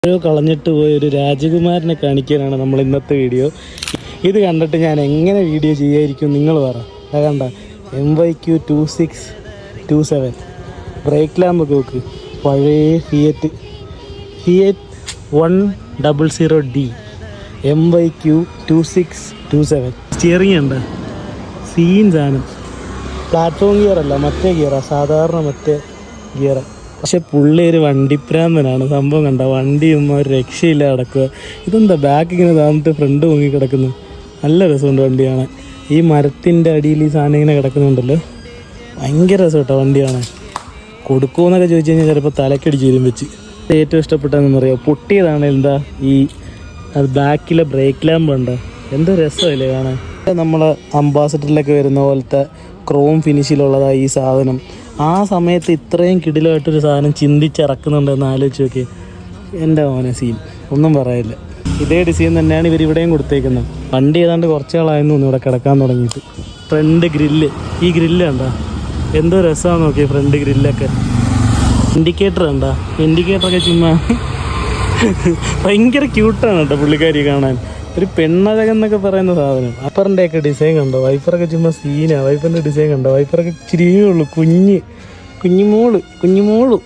കളഞ്ഞിട്ട് പോയ ഒരു രാജകുമാരനെ കാണിക്കാനാണ് നമ്മൾ ഇന്നത്തെ വീഡിയോ. ഇത് കണ്ടിട്ട് ഞാൻ എങ്ങനെ വീഡിയോ ചെയ്യായിരിക്കും നിങ്ങൾ പറ. കണ്ട MYQ 2627 ബ്രേക്ക് ലാമ്പ് നോക്ക്. പഴയ ഫിയറ്റ് 100D MYQ 2627. സ്റ്റിയറിംഗ് ഉണ്ട്, സീൻ സാധനം. പ്ലാറ്റ്ഫോം ഗിയർ അല്ല, മറ്റേ ഗിയറാണ്, സാധാരണ മറ്റേ ഗിയറ്. പക്ഷെ പുള്ളി ഒരു വണ്ടിപ്രാന്തനാണ്. സംഭവം കണ്ട വണ്ടിയും ഒരു രക്ഷയില്ല കിടക്കുക. ഇതെന്താ ബാക്ക് ഇങ്ങനെ താന്നിട്ട് ഫ്രണ്ട് പൊങ്ങി കിടക്കുന്നു. നല്ല രസമുണ്ട് വണ്ടിയാണ്. ഈ മരത്തിൻ്റെ അടിയിൽ ഈ സാധനം ഇങ്ങനെ കിടക്കുന്നുണ്ടല്ലോ, ഭയങ്കര രസം കേട്ടോ വണ്ടിയാണ്. കൊടുക്കുമെന്നൊക്കെ ചോദിച്ചു കഴിഞ്ഞാൽ ചിലപ്പോൾ തലക്കടിച്ച് വരും വെച്ച്. ഏറ്റവും ഇഷ്ടപ്പെട്ടതെന്നറിയാം, പൊട്ടിയതാണ് എന്താ ഈ അത് ബാക്കിലെ ബ്രേക്ക് ലാമ്പ് ഉണ്ട്. എന്തോ രസമല്ലേ കാണാൻ. നമ്മൾ അംബാസഡറിലൊക്കെ വരുന്ന പോലത്തെ ക്രോം ഫിനിഷിലുള്ളതാണ് ഈ സാധനം. ആ സമയത്ത് ഇത്രയും കിടിലമായിട്ടൊരു സാധനം ചിന്തിച്ചിറക്കുന്നുണ്ടെന്ന് ആലോചിച്ച് നോക്കി. എൻ്റെ മോനെ സീൻ, ഒന്നും പറയില്ല. ഇതേ ഡിസൈൻ തന്നെയാണ് ഇവരിവിടെയും കൊടുത്തേക്കുന്നത്. വണ്ടി ഏതാണ്ട് കുറച്ച് നാളായിരുന്നു ഇവിടെ കിടക്കാൻ തുടങ്ങിയിട്ട്. ഫ്രണ്ട് ഗ്രില്ല്, ഈ ഗ്രില്ല് കണ്ടാ എന്തോ രസമാണെന്ന് നോക്കിയ ഫ്രണ്ട് ഗ്രില്ലൊക്കെ. ഇൻഡിക്കേറ്റർ കണ്ടാ, ഇൻഡിക്കേറ്ററൊക്കെ ചുമ്മാ ഭയങ്കര ക്യൂട്ടാണ് കേട്ടോ പുള്ളിക്കാരി കാണാൻ. ഒരു പെണ്ണഴകെന്നൊക്കെ പറയുന്ന സാധനം. വൈപ്പറിൻ്റെയൊക്കെ ഡിസൈൻ കണ്ടോ, വൈപ്പറൊക്കെ ചുമ്മാ സീനാണ്. വൈപ്പറിൻ്റെ ഡിസൈൻ കണ്ടോ, വൈപ്പറൊക്കെ ഇച്ചിരിയേ ഉള്ളൂ, കുഞ്ഞുമോള്.